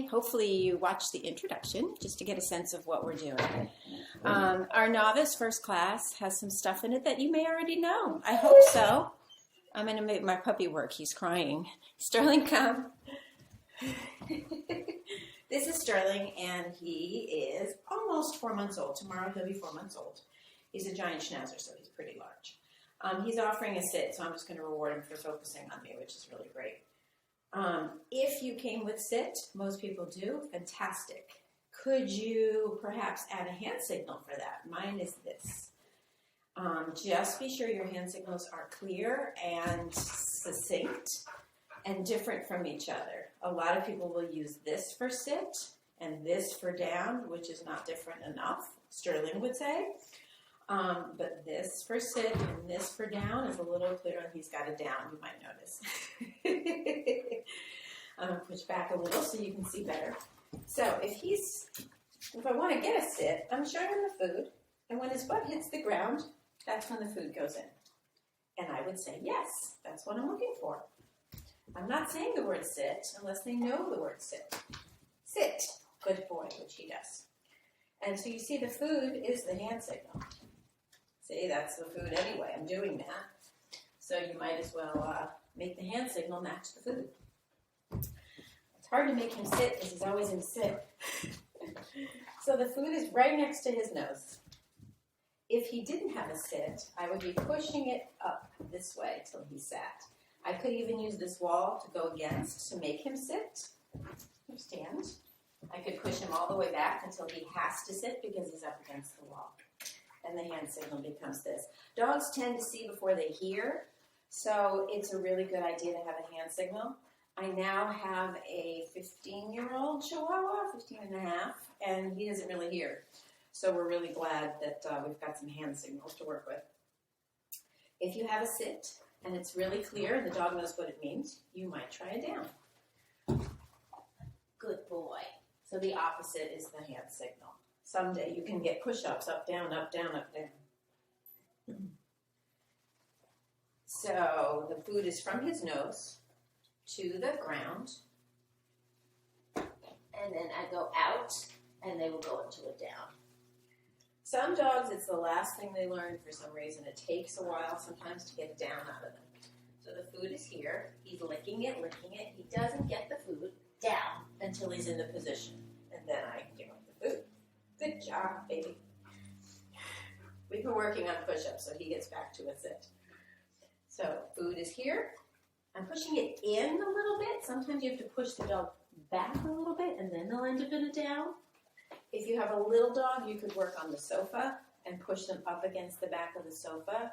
morning. Hopefully you watched the introduction just to get a sense of what we're doing. Our novice first class has some stuff in it that you may already know. I hope so. I'm going to make my puppy work. He's crying. Sterling, come. This is Sterling, and he is almost 4 months old. Tomorrow he'll be 4 months old. He's a giant schnauzer, so he's pretty large. He's offering a sit, so I'm just going to reward him for focusing on me, which is really great. If you came with sit, most people do, fantastic. Could you perhaps add a hand signal for that? Mine is this. Just be sure your hand signals are clear and succinct and different from each other. A lot of people will use this for sit and this for down, which is not different enough, Sterling would say. But this for sit and this for down is a little clearer. He's got it down, you might notice. I'm going to push back a little so you can see better. So if I want to get a sit, I'm showing him the food, and when his butt hits the ground, that's when the food goes in. And I would say, yes, that's what I'm looking for. I'm not saying the word sit unless they know the word sit. Sit, good boy, which he does. And so you see the food is the hand signal. See, that's the food anyway. I'm doing that. So you might as well make the hand signal match the food. It's hard to make him sit because he's always in sit. So the food is right next to his nose. If he didn't have a sit, I would be pushing it up this way till he sat. I could even use this wall to go against to make him sit. Stand. I could push him all the way back until he has to sit because he's up against the wall. And the hand signal becomes this. Dogs tend to see before they hear, so it's a really good idea to have a hand signal. I now have a 15-year-old Chihuahua, 15 and a half, and he doesn't really hear. So we're really glad that we've got some hand signals to work with. If you have a sit and it's really clear and the dog knows what it means, you might try it down. Good boy. So the opposite is the hand signal. Someday you can get push-ups, up, down, up, down, up, down. So the food is from his nose to the ground, and then I go out, and they will go into a down. Some dogs, it's the last thing they learn for some reason. It takes a while sometimes to get down out of them. So the food is here. He's licking it, licking it. He doesn't get the food down until he's in the position, and then I give him the food. Good job, baby. We've been working on push-ups, so he gets back to a sit. So food is here. I'm pushing it in a little bit. Sometimes you have to push the dog back a little bit, and then they'll end up in a down. If you have a little dog, you could work on the sofa and push them up against the back of the sofa.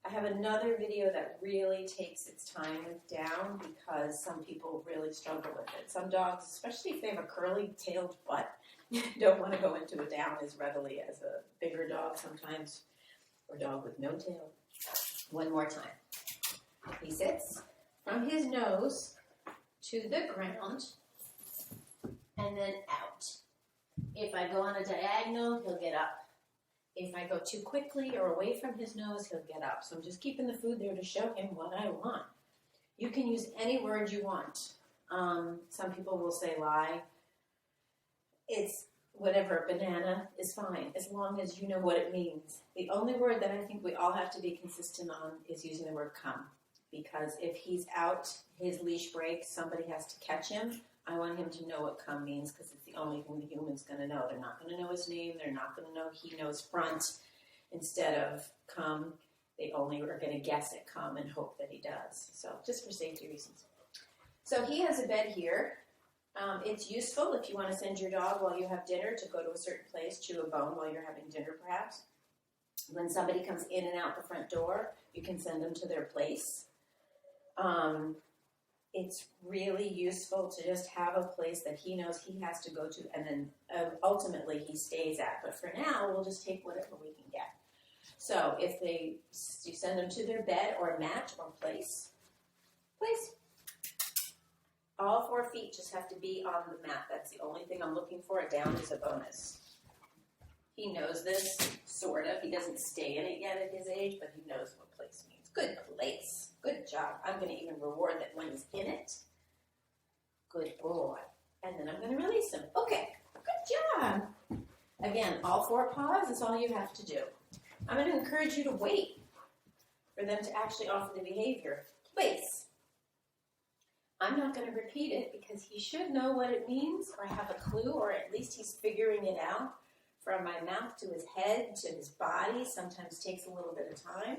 I have another video that really takes its time with down because some people really struggle with it. Some dogs, especially if they have a curly-tailed butt, don't want to go into a down as readily as a bigger dog sometimes, or dog with no tail. One more time. He sits from his nose to the ground and then out. If I go on a diagonal, he'll get up. If I go too quickly or away from his nose, he'll get up. So I'm just keeping the food there to show him what I want. You can use any word you want. Some people will say lie. It's whatever, banana is fine, as long as you know what it means. The only word that I think we all have to be consistent on is using the word come. Because if he's out, his leash breaks, somebody has to catch him. I want him to know what come means because it's the only thing the human's going to know. They're not going to know his name. They're not going to know he knows front instead of come. They only are going to guess at come and hope that he does. So just for safety reasons. So he has a bed here. It's useful if you want to send your dog while you have dinner to go to a certain place, chew a bone while you're having dinner perhaps. When somebody comes in and out the front door, you can send them to their place. It's really useful to just have a place that he knows he has to go to and then ultimately he stays at. But for now, we'll just take whatever we can get. So if you send them to their bed or mat or place. All 4 feet just have to be on the mat. That's the only thing I'm looking for. A down is a bonus. He knows this, sort of. He doesn't stay in it yet at his age, but he knows what place means. Good place. Good job. I'm going to even reward that when he's in it. Good boy. And then I'm going to release him. Okay, good job. Again, all 4 paws is all you have to do. I'm going to encourage you to wait for them to actually offer the behavior. Place. I'm not going to repeat it because he should know what it means or have a clue, or at least he's figuring it out from my mouth to his head to his body. Sometimes takes a little bit of time.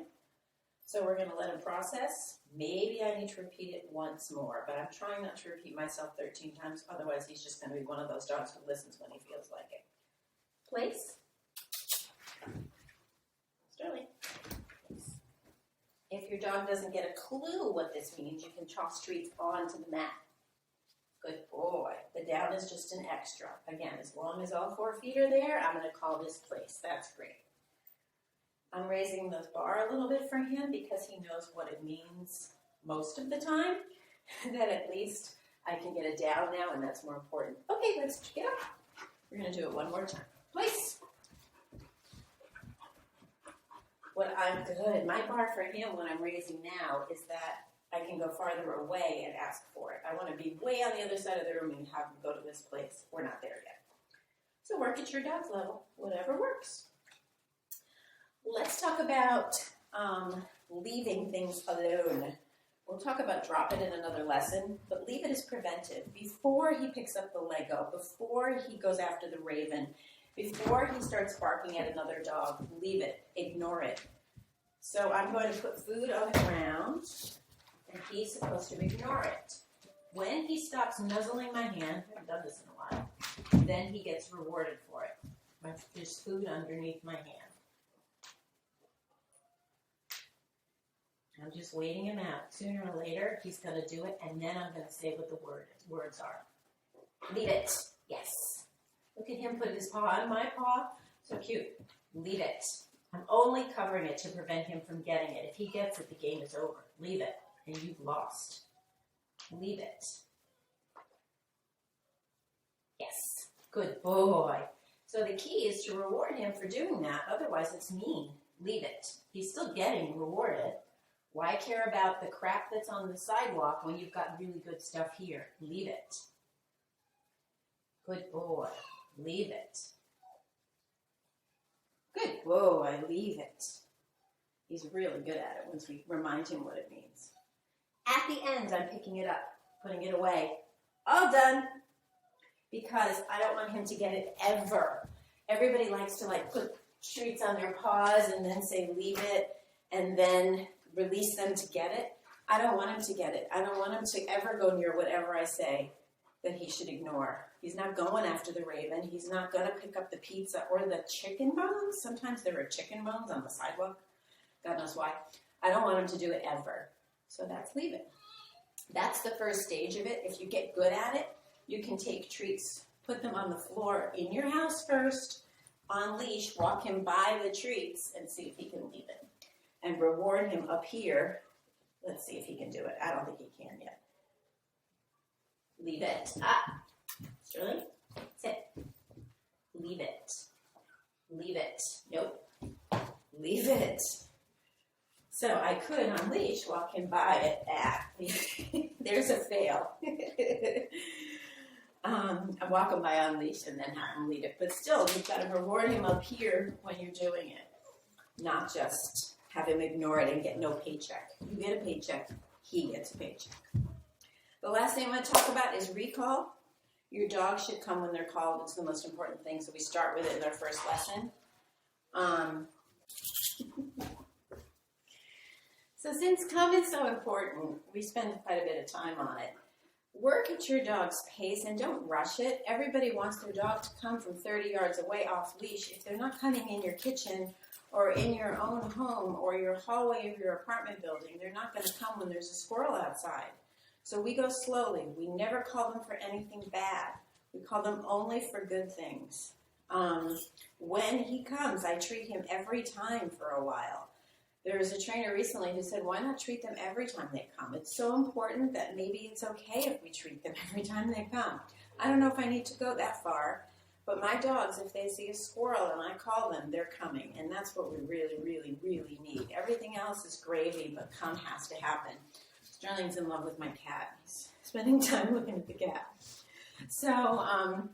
So we're going to let him process. Maybe I need to repeat it once more, but I'm trying not to repeat myself 13 times. Otherwise, he's just going to be one of those dogs who listens when he feels like it. Place. Sterling. If your dog doesn't get a clue what this means, you can toss treats onto the mat. Good boy. The down is just an extra. Again, as long as all 4 feet are there, I'm going to call this place. That's great. I'm raising the bar a little bit for him because he knows what it means most of the time. That at least I can get a down now, and that's more important. Okay, let's get up. We're going to do it one more time. Place. My bar for him when I'm raising now is that I can go farther away and ask for it. I want to be way on the other side of the room and have him go to this place. We're not there yet. So work at your dog's level, whatever works. Let's talk about leaving things alone. We'll talk about drop it in another lesson, but leave it as preventive. Before he picks up the Lego, before he goes after the raven, before he starts barking at another dog, leave it, ignore it. So I'm going to put food on the ground, and he's supposed to ignore it. When he stops nuzzling my hand, I haven't done this in a while, then he gets rewarded for it. There's food underneath my hand. I'm just waiting him out. Sooner or later, he's going to do it, and then I'm going to say what the words are. Leave it. Yes. Look at him put his paw on my paw. So cute. Leave it. I'm only covering it to prevent him from getting it. If he gets it, the game is over. Leave it, and you've lost. Leave it. Yes. Good boy. So the key is to reward him for doing that. Otherwise, it's mean. Leave it. He's still getting rewarded. Why care about the crap that's on the sidewalk when you've got really good stuff here? Leave it. Good boy. Leave it. Good boy. Leave it. He's really good at it once we remind him what it means. At the end, I'm picking it up, putting it away. All done. Because I don't want him to get it ever. Everybody likes to put treats on their paws and then say leave it and then release them to get it. I don't want him to get it. I don't want him to ever go near whatever I say that he should ignore. He's not going after the raven. He's not going to pick up the pizza or the chicken bones. Sometimes there are chicken bones on the sidewalk. God knows why. I don't want him to do it ever. So that's leave it. That's the first stage of it. If you get good at it, you can take treats, put them on the floor in your house first, on leash, walk him by the treats and see if he can leave it. And reward him up here. Let's see if he can do it. I don't think he can yet. Leave it. Sterling, sit. Leave it. Leave it. Nope. Leave it. So I could, on leash, walk him by it. There's a fail. I walk him by on leash and then have him lead it. But still, you've got to reward him up here when you're doing it. Not just have him ignore it and get no paycheck. You get a paycheck, he gets a paycheck. The last thing I'm going to talk about is recall. Your dog should come when they're called. It's the most important thing, so we start with it in our first lesson. So since come is so important, we spend quite a bit of time on it. Work at your dog's pace and don't rush it. Everybody wants their dog to come from 30 yards away off leash. If they're not coming in your kitchen or in your own home or your hallway of your apartment building, they're not going to come when there's a squirrel outside. So we go slowly. We never call them for anything bad. We call them only for good things. When he comes, I treat him every time for a while. There was a trainer recently who said, why not treat them every time they come? It's so important that maybe it's okay if we treat them every time they come. I don't know if I need to go that far, but my dogs, if they see a squirrel and I call them, they're coming. And that's what we really, really, really need. Everything else is gravy, but come has to happen. Sterling's in love with my cat. He's spending time looking at the cat. So I'm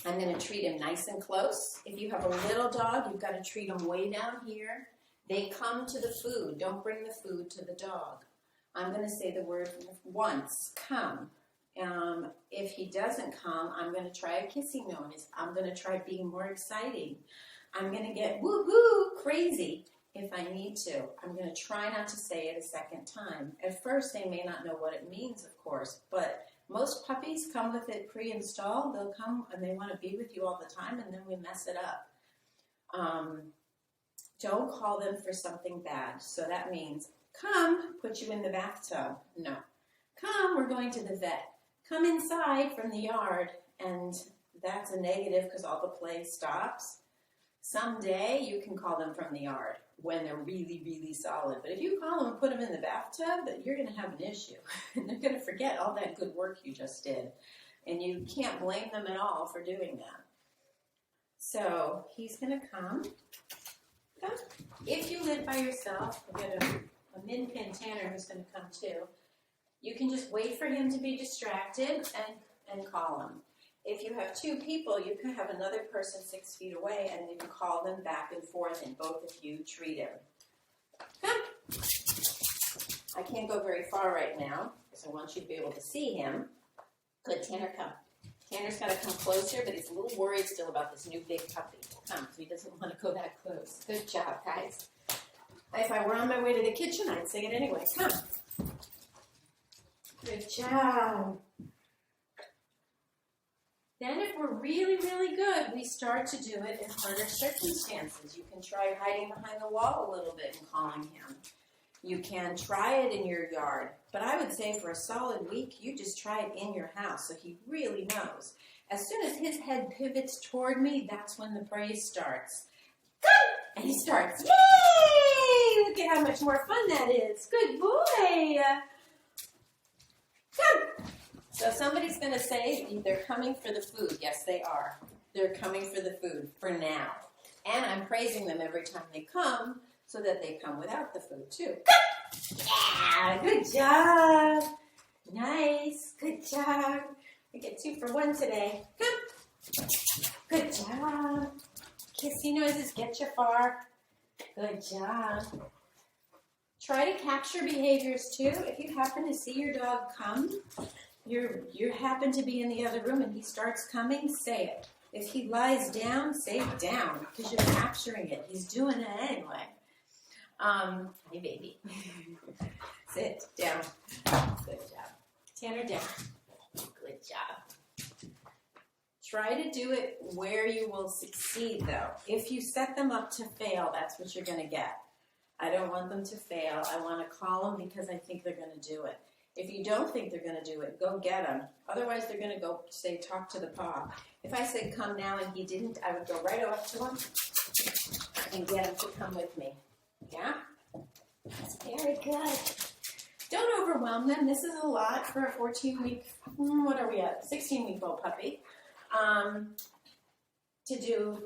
going to treat him nice and close. If you have a little dog, you've got to treat him way down here. They come to the food. Don't bring the food to the dog. I'm going to say the word once, come. If he doesn't come, I'm going to try a kissing noise. I'm going to try being more exciting. I'm going to get woohoo crazy if I need to. I'm going to try not to say it a second time. At first, they may not know what it means, of course, but most puppies come with it pre-installed. They'll come and they want to be with you all the time, and then we mess it up. Don't call them for something bad. So that means, come, put you in the bathtub. No. Come, we're going to the vet. Come inside from the yard, and that's a negative because all the play stops. Someday you can call them from the yard when they're really, really solid. But if you call them and put them in the bathtub, you're going to have an issue. And they're going to forget all that good work you just did. And you can't blame them at all for doing that. So he's going to come. If you live by yourself, we've got a min pin Tanner who's going to come too. You can just wait for him to be distracted and call him. If you have two people, you can have another person 6 feet away and you can call them back and forth and both of you treat him. Come. I can't go very far right now because I want you to be able to see him. Good, Tanner, come. Tanner's got to come closer, but he's a little worried still about this new big puppy. Come, so he doesn't want to go that close. Good job, guys. If I were on my way to the kitchen, I'd say it anyway. Come. Good job. Then if we're really, really good, we start to do it in harder circumstances. You can try hiding behind the wall a little bit and calling him. You can try it in your yard. But I would say for a solid week, you just try it in your house so he really knows. As soon as his head pivots toward me, that's when the praise starts. Come! And he starts, yay! Look at how much more fun that is. Good boy. Come! So somebody's going to say they're coming for the food. Yes, they are. They're coming for the food for now. And I'm praising them every time they come so that they come without the food too. Yeah, good job. Nice. Good job. We get 2 for 1 today. Come. Good job. Kissy noises get you far. Good job. Try to capture behaviors too. If you happen to see your dog come, you happen to be in the other room and he starts coming, say it. If he lies down, say down because you're capturing it. He's doing it anyway. Hey baby. Sit down. Good job. Tanner down. Good job. Try to do it where you will succeed though. If you set them up to fail, that's what you're going to get. I don't want them to fail. I want to call them because I think they're going to do it. If you don't think they're going to do it, go get them. Otherwise, they're going to go say, talk to the paw. If I said, come now, and he didn't, I would go right up to him and get him to come with me. Yeah? That's very good. Don't overwhelm them. This is a lot for a 14-week, what are we at, 16-week-old puppy. To do,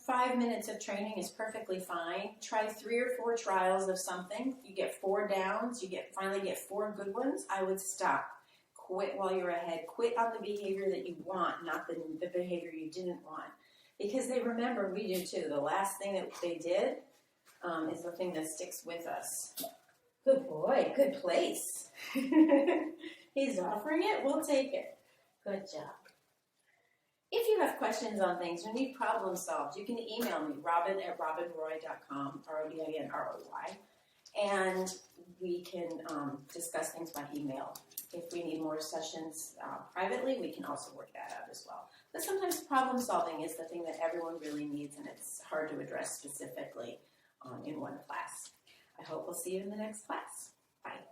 5 minutes of training is perfectly fine. Try 3 or 4 trials of something. You get 4 downs. You finally get 4 good ones. I would stop. Quit while you're ahead. Quit on the behavior that you want, not the behavior you didn't want. Because they remember, we do too, the last thing that they did is the thing that sticks with us. Good boy. Good place. He's offering it. We'll take it. Good job. If you have questions on things or need problem solved, you can email me, robin@robinroy.com, RODINROY, and we can discuss things by email. If we need more sessions privately, we can also work that out as well. But sometimes problem solving is the thing that everyone really needs, and it's hard to address specifically in one class. I hope we'll see you in the next class. Bye.